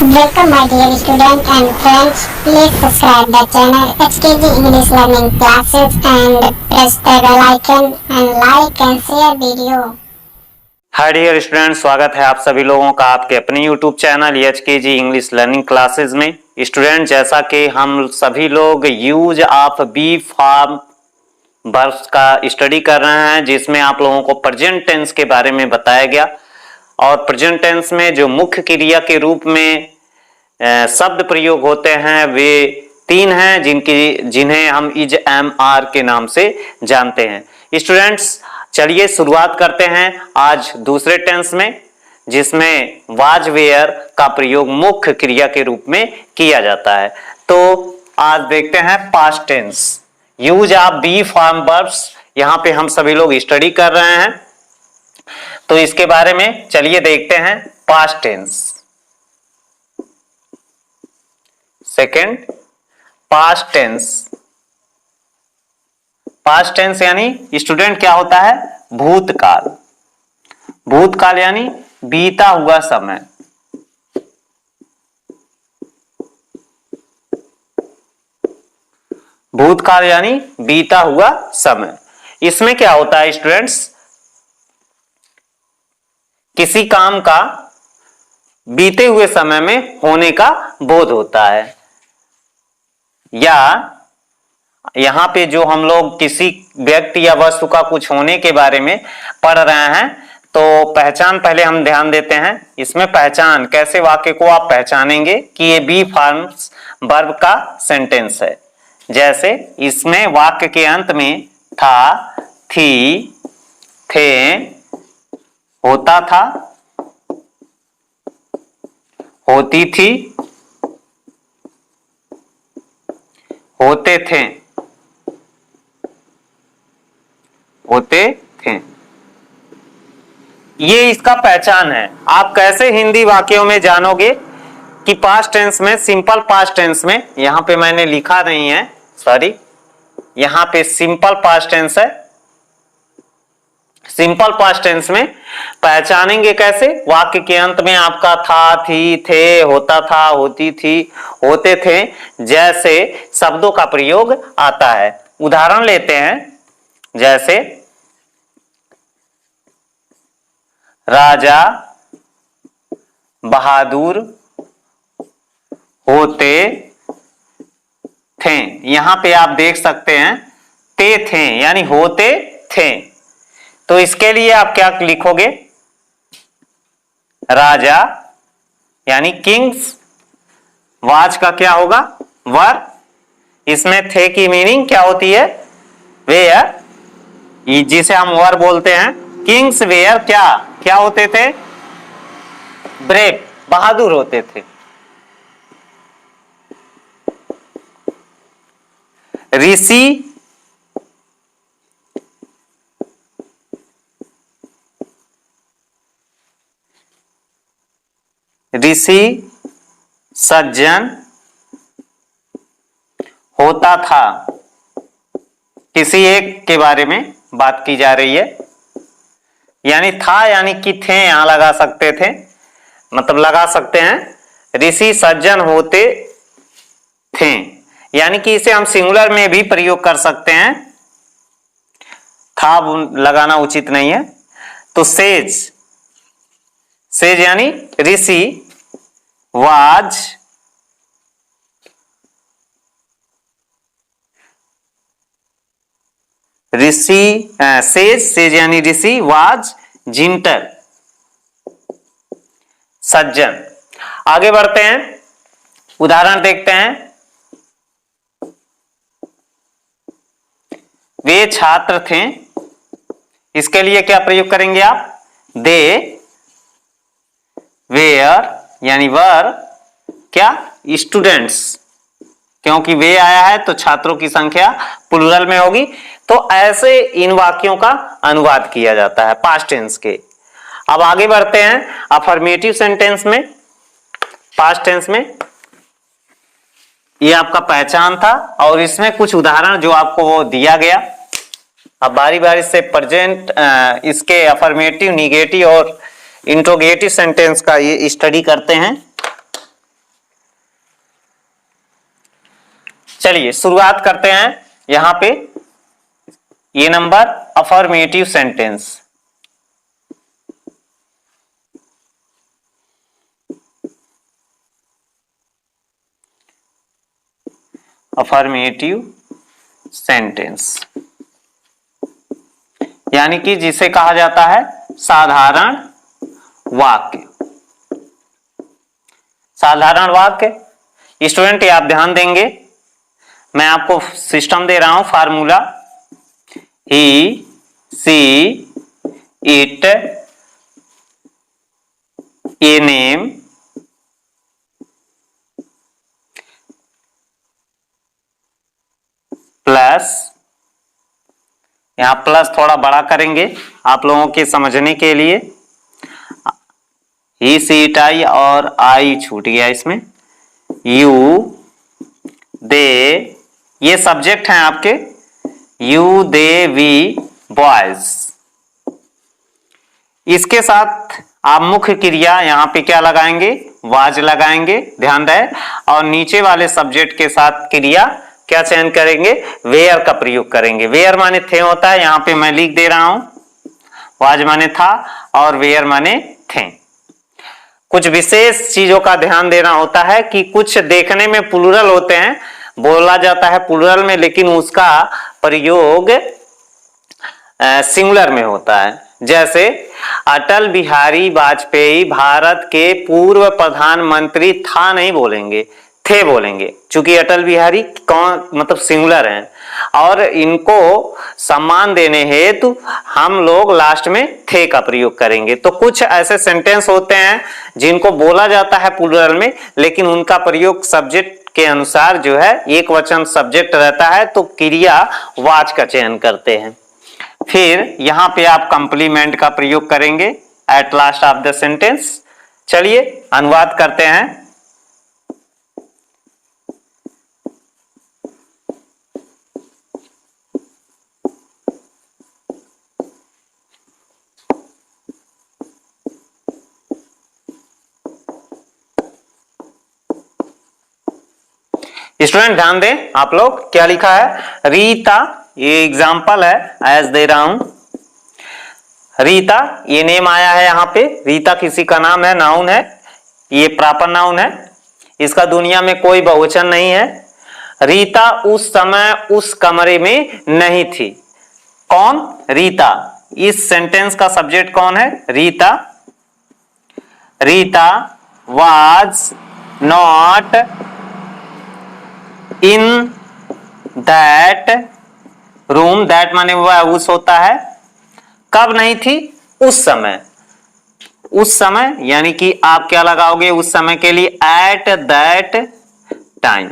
Welcome my dear student and friends. Please subscribe the channel HKG English Learning Classes and press the bell icon and like and share video. Hi dear student, स्वागत है आप सभी लोगों का आपके अपने YouTube channel HKG English learning classes में। Student, जैसा कि हम सभी लोग use of be form verbs का स्टडी कर रहे हैं, जिसमें आप लोगों को प्रेजेंट टेंस के बारे में बताया गया। और प्रेजेंट टेंस में जो मुख्य क्रिया के रूप में शब्द प्रयोग होते हैं वे तीन हैं, जिन्हें हम इज, एम, आर के नाम से जानते हैं। स्टूडेंट्स, चलिए शुरुआत करते हैं आज दूसरे टेंस में, जिसमें वाज, वेयर का प्रयोग मुख्य क्रिया के रूप में किया जाता है। तो आज देखते हैं past tense, use of be form verbs. यहाँ पे हम सभी लोग स्टडी कर रहे हैं, तो इसके बारे में चलिए देखते हैं। Past tense, second past tense. Past tense यानी स्टूडेंट क्या होता है? भूतकाल। भूतकाल यानी बीता हुआ समय। भूतकाल यानी बीता हुआ समय। इसमें क्या होता है स्टूडेंट्स? किसी काम का बीते हुए समय में होने का बोध होता है, या यहां पे जो हम लोग किसी व्यक्ति या वस्तु का कुछ होने के बारे में पढ़ रहे हैं, तो पहचान पहले हम ध्यान देते हैं। इसमें पहचान कैसे, वाक्य को आप पहचानेंगे कि ये बी फॉर्म्स वर्ब का सेंटेंस है। जैसे इसमें वाक्य के अंत में था, थी, थे, होता था, होती थी, होते थे, होते थे। ये इसका पहचान है। आप कैसे हिंदी वाक्यों में जानोगे कि पास्ट टेंस में, सिंपल पास्ट टेंस में, यहां पे मैंने लिखा नहीं है, सॉरी, यहां पे सिंपल पास्ट टेंस है। सिंपल पास्ट टेंस में पहचानेंगे कैसे? वाक्य के अंत में आपका था, थी, थे, होता था, होती थी, होते थे जैसे शब्दों का प्रयोग आता है। उदाहरण लेते हैं, जैसे राजा बहादुर होते थे। यहां पे आप देख सकते हैं ते थे यानी होते थे। तो इसके लिए आप क्या लिखोगे? राजा यानी किंग्स, वाज का क्या होगा? वर। इसमें थे की मीनिंग क्या होती है? वेयर, जिसे हम वर बोलते हैं। किंग्स वेयर क्या क्या होते थे? ब्रेव, बहादुर होते थे। ऋषि सज्जन होता था। किसी एक के बारे में बात की जा रही है, यानी था यानी कि थे यहां लगा सकते थे, मतलब लगा सकते हैं ऋषि सज्जन होते थे, यानी कि इसे हम सिंगुलर में भी प्रयोग कर सकते हैं। था लगाना उचित नहीं है। तो सेज, सेज यानी ऋषि वाज सेज यानी ऋषि वाज जिंटर, सज्जन। आगे बढ़ते हैं, उदाहरण देखते हैं। वे छात्र थे। इसके लिए क्या प्रयोग करेंगे आप? दे वेयर यानी वर क्या? स्टूडेंट्स। क्योंकि वे आया है तो छात्रों की संख्या प्लुरल में होगी। तो ऐसे इन वाक्यों का अनुवाद किया जाता है पास्ट टेंस के। अब आगे बढ़ते हैं अफर्मेटिव सेंटेंस में। पास्ट टेंस में ये आपका पहचान था, और इसमें कुछ उदाहरण जो आपको वो दिया गया। अब बारी बारी से प्रेजेंट, इसके अफर्मेटिव, निगेटिव और इंट्रोगेटिव सेंटेंस का ये स्टडी करते हैं। चलिए शुरुआत करते हैं। यहां पे ये number affirmative sentence. Affirmative sentence यानी कि जिसे कहा जाता है साधारण वाक्य। साधारण वाक्य स्टूडेंट ये आप ध्यान देंगे, मैं आपको सिस्टम दे रहा हूं formula. He, she, it, a name, plus, यहां प्लस थोड़ा बड़ा करेंगे आप लोगों के समझने के लिए। ही, सी, इट, आई और आई छूट गया इसमें। यू, दे, ये सब्जेक्ट हैं आपके। You, they, we, boys. इसके साथ आप मुख्य क्रिया यहां पे क्या लगाएंगे, वाज लगाएंगे, ध्यान रहे। और नीचे वाले सब्जेक्ट के साथ क्रिया क्या चयन करेंगे, वेयर का प्रयोग करेंगे। वेयर माने थे होता है, यहां पे मैं लिख दे रहा हूं। वाज माने था और वेयर माने थे। कुछ विशेष चीजों का ध्यान देना होता है कि कुछ देखने में प्लूरल होते हैं, बोला जाता है प्लूरल में, लेकिन उसका प्रयोग सिंगुलर में होता है। जैसे अटल बिहारी वाजपेयी भारत के पूर्व प्रधानमंत्री था नहीं बोलेंगे, थे बोलेंगे, क्योंकि अटल बिहारी कौन मतलब सिंगुलर हैं और इनको सम्मान देने हेतु हम लोग लास्ट में थे का प्रयोग करेंगे। तो कुछ ऐसे सेंटेंस होते हैं जिनको बोला जाता है प्लूरल में, लेकिन उनका प्रयोग सब्जेक्ट के अनुसार जो है एक वचन सब्जेक्ट रहता है, तो क्रिया वाच का चयन करते हैं। फिर यहां पे आप कंप्लीमेंट का प्रयोग करेंगे at last of the sentence. चलिए अनुवाद करते हैं। स्टूडेंट ध्यान दें, आप लोग क्या लिखा है, रीता, ये एग्जाम्पल है एज दे रहा हूं। रीता ये नेम आया है यहां पे, रीता किसी का नाम है, नाउन है, ये प्रॉपर नाउन है, इसका दुनिया में कोई बहुवचन नहीं है। रीता उस समय उस कमरे में नहीं थी। कौन, रीता। इस सेंटेंस का सब्जेक्ट कौन है, Rita. Rita was not in that room, that माने हुआ उस होता है, कब नहीं थी, उस समय। उस समय यानी कि आप क्या लगाओगे उस समय के लिए, एट दैट टाइम,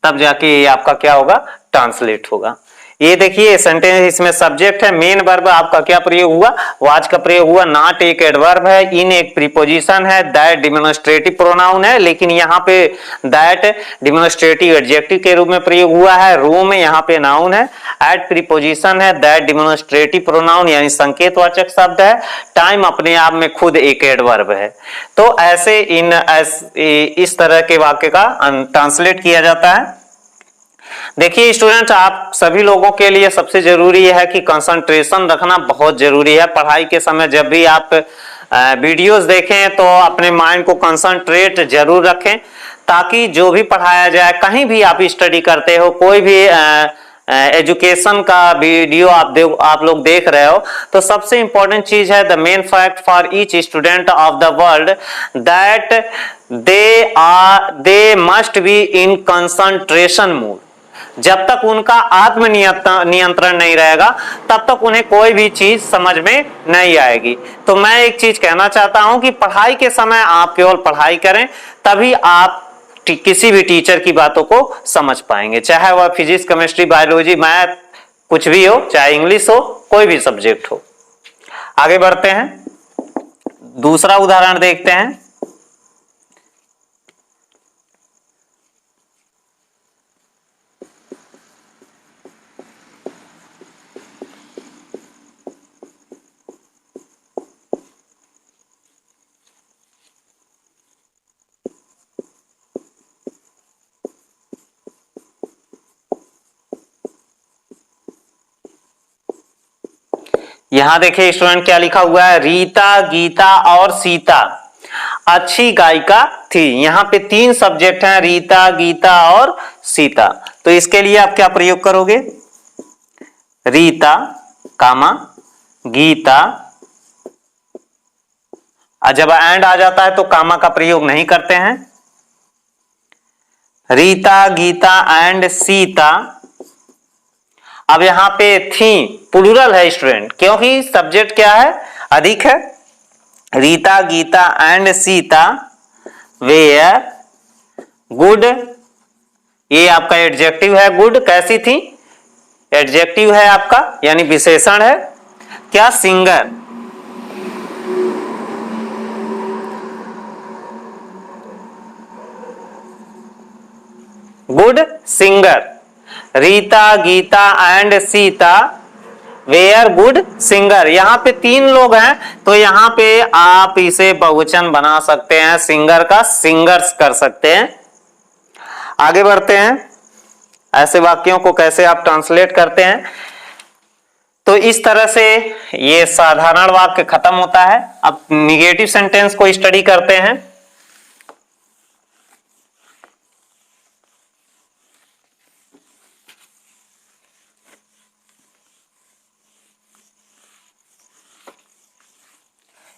तब जाके ये आपका क्या होगा, ट्रांसलेट होगा। ये देखिए सेंटेंस, इसमें सब्जेक्ट है, मेन वर्ब आपका क्या प्रयोग हुआ, वाज का प्रयोग हुआ। नॉट एक एडवर्ब है, इन एक प्रीपोजिशन है, दैट डिमोन्स्ट्रेटिव प्रोनाउन है, लेकिन यहाँ पे दैट डिमोन्स्ट्रेटिव एडजेक्टिव के रूप में प्रयोग हुआ है। रूम में यहाँ पे नाउन है, एट प्रीपोजिशन है, दैट डिमोन्स्ट्रेटिव प्रोनाउन यानी संकेतवाचक शब्द है, टाइम अपने आप में खुद एक एडवर्ब है। तो ऐसे इस तरह के वाक्य का ट्रांसलेट किया जाता है। देखिए स्टूडेंट, आप सभी लोगों के लिए सबसे जरूरी है कि कंसंट्रेशन रखना बहुत जरूरी है। पढ़ाई के समय जब भी आप वीडियोस देखें तो अपने माइंड को कंसंट्रेट जरूर रखें, ताकि जो भी पढ़ाया जाए, कहीं भी आप स्टडी करते हो, कोई भी एजुकेशन का वीडियो आप लोग देख रहे हो, तो सबसे इंपॉर्टेंट चीज है, the main fact for each student of the world that they must be in concentration mood. जब तक उनका आत्म नियंत्रण नहीं रहेगा, तब तक उन्हें कोई भी चीज समझ में नहीं आएगी। तो मैं एक चीज कहना चाहता हूं कि पढ़ाई के समय आप केवल पढ़ाई करें, तभी आप किसी भी टीचर की बातों को समझ पाएंगे, चाहे वह फिजिक्स, केमिस्ट्री, बायोलॉजी, मैथ कुछ भी हो, चाहे इंग्लिश हो, कोई भी सब्जेक्ट हो। आगे बढ़ते हैं, दूसरा उदाहरण देखते हैं। यहां देखिए स्टूडेंट क्या लिखा हुआ है, रीता, गीता और सीता अच्छी गायिका थी। यहां पे 3 सब्जेक्ट हैं, रीता, गीता और सीता। तो इसके लिए आप क्या प्रयोग करोगे, रीता कामा गीता, जब एंड आ जाता है तो कामा का प्रयोग नहीं करते हैं। रीता, गीता एंड सीता। अब यहां पे थी प्लूरल है स्टूडेंट, क्योंकि सब्जेक्ट क्या है, अधिक है। Rita, Gita and Sita were good, ये आपका एडजेक्टिव है। गुड कैसी थी, एडजेक्टिव है आपका, यानी विशेषण है। क्या, singer. Good singer. Rita, Gita and Sita were good singer. यहां पे 3 लोग हैं, तो यहां पे आप इसे बहुवचन बना सकते हैं, सिंगर का सिंगर्स कर सकते हैं। आगे बढ़ते हैं, ऐसे वाक्यों को कैसे आप ट्रांसलेट करते हैं। तो इस तरह से ये साधारण वाक्य खत्म होता है। अब निगेटिव सेंटेंस को स्टडी करते हैं।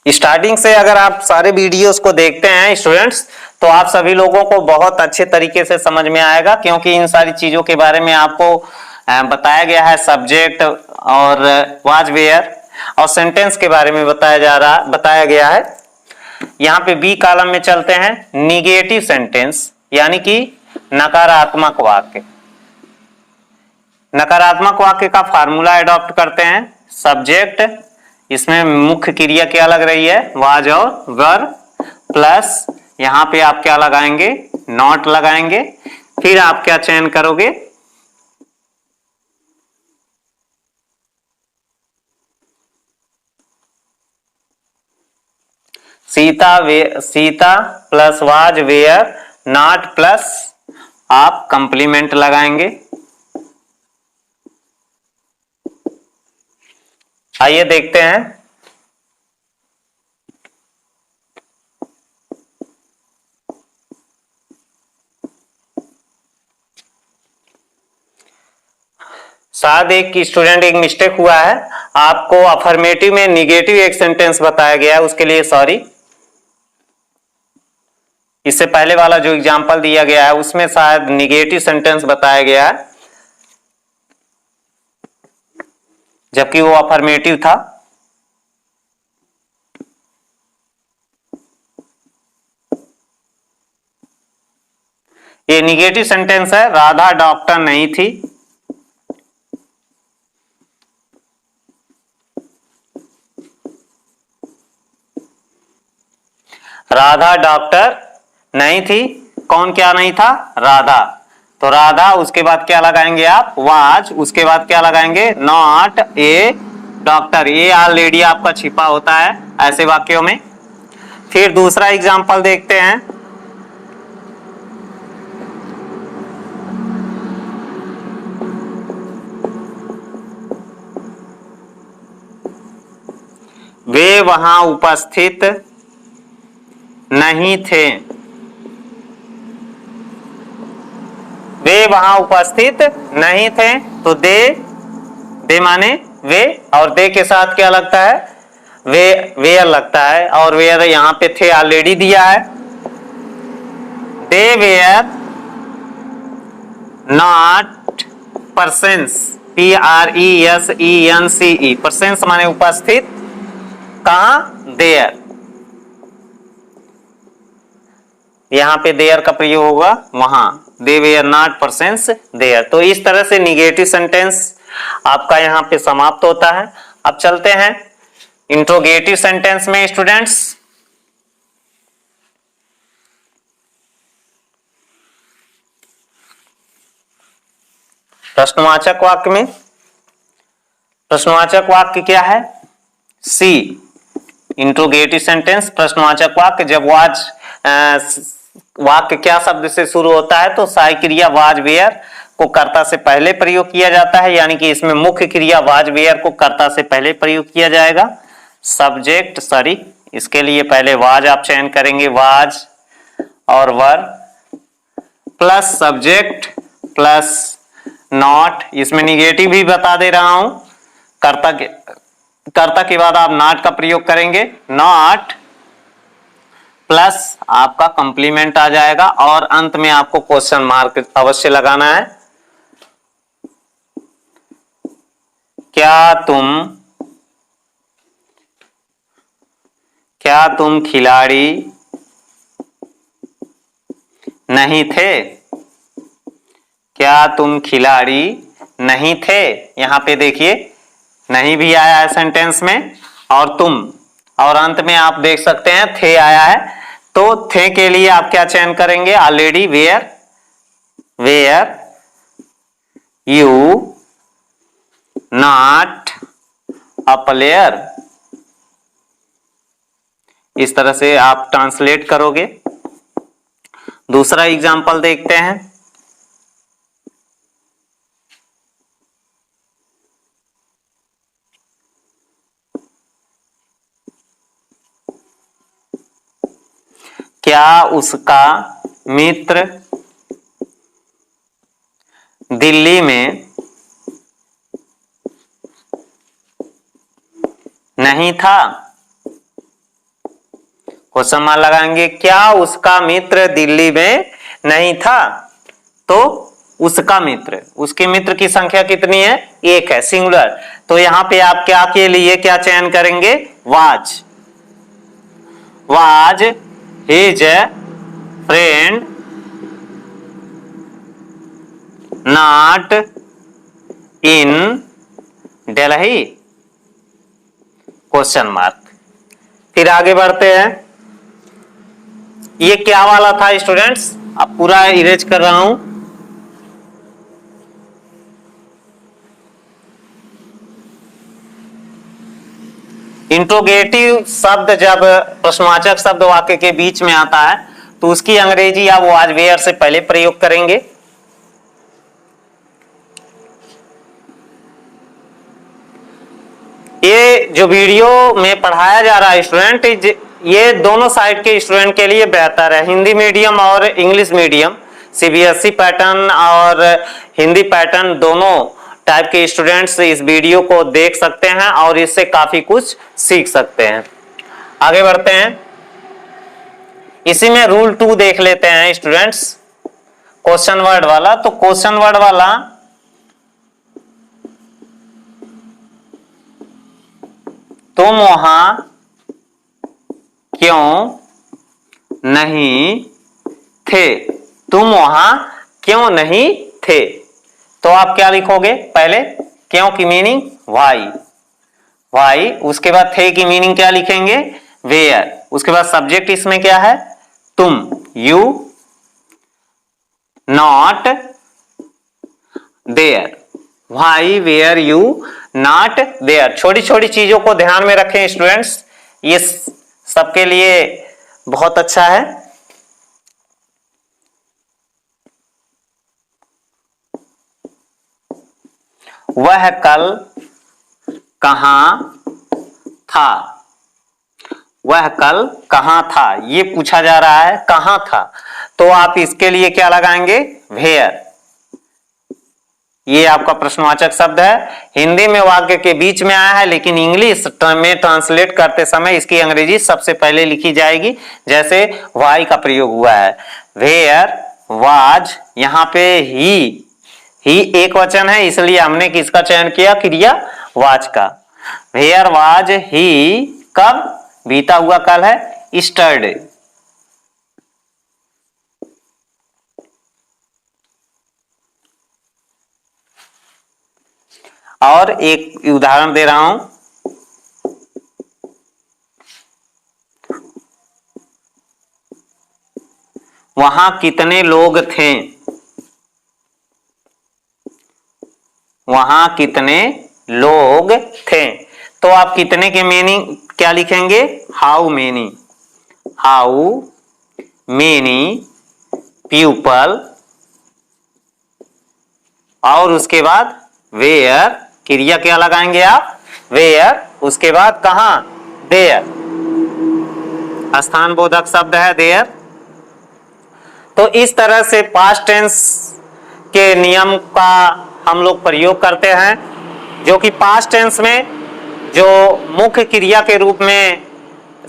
स्टार्टिंग से अगर आप सारे वीडियोस को देखते हैं स्टूडेंट्स, तो आप सभी लोगों को बहुत अच्छे तरीके से समझ में आएगा, क्योंकि इन सारी चीजों के बारे में आपको बताया गया है। सब्जेक्ट और वाज वेयर और सेंटेंस के बारे में बताया गया है। यहाँ पे बी कॉलम में चलते हैं, निगेटिव सेंटेंस यानी कि नकारात्मक वाक्य। नकारात्मक वाक्य का फार्मूला अडॉप्ट करते हैं। सब्जेक्ट, इसमें मुख्य क्रिया क्या लग रही है, वाज और वर, प्लस यहां पे आप क्या लगाएंगे, नॉट लगाएंगे। फिर आप क्या चयन करोगे, Sita plus was were not plus आप कंप्लीमेंट लगाएंगे। आइए देखते हैं। शायद एक स्टूडेंट एक मिस्टेक हुआ है, आपको अफर्मेटिव में निगेटिव एक सेंटेंस बताया गया है, उसके लिए सॉरी। इससे पहले वाला जो एग्जांपल दिया गया है उसमें शायद निगेटिव सेंटेंस बताया गया है, जबकि वो अफर्मेटिव था। ये निगेटिव सेंटेंस है, राधा डॉक्टर नहीं थी। राधा डॉक्टर नहीं थी। कौन क्या नहीं था, राधा। तो राधा, उसके बाद क्या लगाएंगे आप, वाज, उसके बाद क्या लगाएंगे, नॉट ए डॉक्टर। ये ऑलरेडी आपका छिपा होता है ऐसे वाक्यों में। फिर दूसरा एग्जांपल देखते हैं। वे वहां उपस्थित नहीं थे। वे वहां उपस्थित नहीं थे, तो दे माने वे, और दे के साथ क्या लगता है, वेयर लगता है, और वेयर यहां पे थे ऑलरेडी दिया है। They were not persons, PRESENCE, persons माने उपस्थित, कहां, देयर। यहां पे देयर का प्रयोग होगा वहां, दे वेयर नॉट पर्सन्स देयर। तो इस तरह से निगेटिव सेंटेंस आपका यहां पे समाप्त होता है। अब चलते हैं इंट्रोगेटिव सेंटेंस में स्टूडेंट्स। प्रश्नवाचक वाक्य में, प्रश्नवाचक वाक्य क्या है, सी। इंट्रोगेटिव सेंटेंस प्रश्नवाचक वाक्य, जब वाक्य क्या शब्द से शुरू होता है, तो साई क्रिया वाज वेयर को कर्ता से पहले प्रयोग किया जाता है, यानी कि इसमें मुख्य क्रिया वाज वेयर को कर्ता से पहले प्रयोग किया जाएगा। सब्जेक्ट सॉरी, इसके लिए पहले वाज आप चयन करेंगे, वाज और वर प्लस सब्जेक्ट प्लस नॉट, इसमें निगेटिव भी बता दे रहा हूं, कर्ता के बाद आप नॉट का प्रयोग करेंगे, नॉट प्लस आपका कंप्लीमेंट आ जाएगा और अंत में आपको क्वेश्चन मार्क अवश्य लगाना है। क्या तुम खिलाड़ी नहीं थे? क्या तुम खिलाड़ी नहीं थे? यहां पे देखिए नहीं भी आया है सेंटेंस में, और तुम, और अंत में आप देख सकते हैं थे आया है। तो थे के लिए आप क्या चयन करेंगे? Already were you not a player, इस तरह से आप ट्रांसलेट करोगे। दूसरा एग्जांपल देखते हैं। क्या उसका मित्र दिल्ली में नहीं था? क्वेश्चन मार्क लगाएंगे, क्या उसका मित्र दिल्ली में नहीं था? तो उसका मित्र, उसके मित्र की संख्या कितनी है? एक है, सिंगुलर। तो यहां पे आप क्या के लिए क्या चयन करेंगे? Was his friend not in Delhi, question mark. फिर आगे बढ़ते हैं। ये क्या वाला था स्टूडेंट्स? अब पूरा इरेज कर रहा हूं। इंट्रोगेटिव शब्द जब प्रश्नवाचक शब्द वाक्य के बीच में आता है तो उसकी अंग्रेजी आप वाज वेयर से पहले प्रयोग करेंगे। ये जो वीडियो में पढ़ाया जा रहा है स्टूडेंट, ये दोनों साइड के स्टूडेंट के लिए बेहतर है, हिंदी मीडियम और इंग्लिश मीडियम, सीबीएसई पैटर्न और हिंदी पैटर्न, दोनों टाइप के स्टूडेंट्स इस वीडियो को देख सकते हैं और इससे काफी कुछ सीख सकते हैं। आगे बढ़ते हैं। इसी में रूल 2 देख लेते हैं स्टूडेंट्स, क्वेश्चन वर्ड वाला। तो क्वेश्चन वर्ड वाला तुम वहां क्यों नहीं थे? तुम वहां क्यों नहीं थे? तो आप क्या लिखोगे? पहले क्यों की मीनिंग वाई, उसके बाद थे की मीनिंग क्या लिखेंगे? वेयर। उसके बाद सब्जेक्ट इसमें क्या है? तुम, you not there, why were you not there. छोटी छोटी चीजों को ध्यान में रखें स्टूडेंट्स, ये सबके लिए बहुत अच्छा है। वह कल कहां था? वह कल कहां था, ये पूछा जा रहा है, कहां था। तो आप इसके लिए क्या लगाएंगे? वेयर। ये आपका प्रश्नवाचक शब्द है, हिंदी में वाक्य के बीच में आया है, लेकिन इंग्लिश में ट्रांसलेट करते समय इसकी अंग्रेजी सबसे पहले लिखी जाएगी, जैसे वाई का प्रयोग हुआ है। वेयर वाज, यहां पे ही एक वचन है, इसलिए हमने किसका चयन किया? क्रिया वाज का। वेयर वाज ही, कब? बीता हुआ कल है, यस्टरडे। और एक उदाहरण दे रहा हूं, वहां कितने लोग थे? वहां कितने लोग थे? तो आप कितने के मीनिंग क्या लिखेंगे? हाउ मेनी पीपल और उसके बाद वेयर, क्रिया क्या लगाएंगे आप, वेयर, उसके बाद कहां, देयर, स्थान बोधक शब्द है देयर। तो इस तरह से पास्ट टेंस के नियम का हम लोग प्रयोग करते हैं, जो कि पास्ट टेंस में जो मुख्य क्रिया के रूप में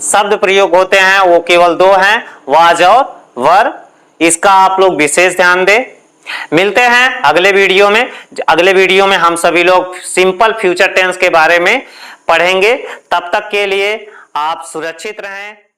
शब्द प्रयोग होते हैं वो केवल दो हैं, वाज और वर। इसका आप लोग विशेष ध्यान दें। मिलते हैं अगले वीडियो में। अगले वीडियो में हम सभी लोग सिंपल फ्यूचर टेंस के बारे में पढ़ेंगे। तब तक के लिए आप सुरक्षित रहें।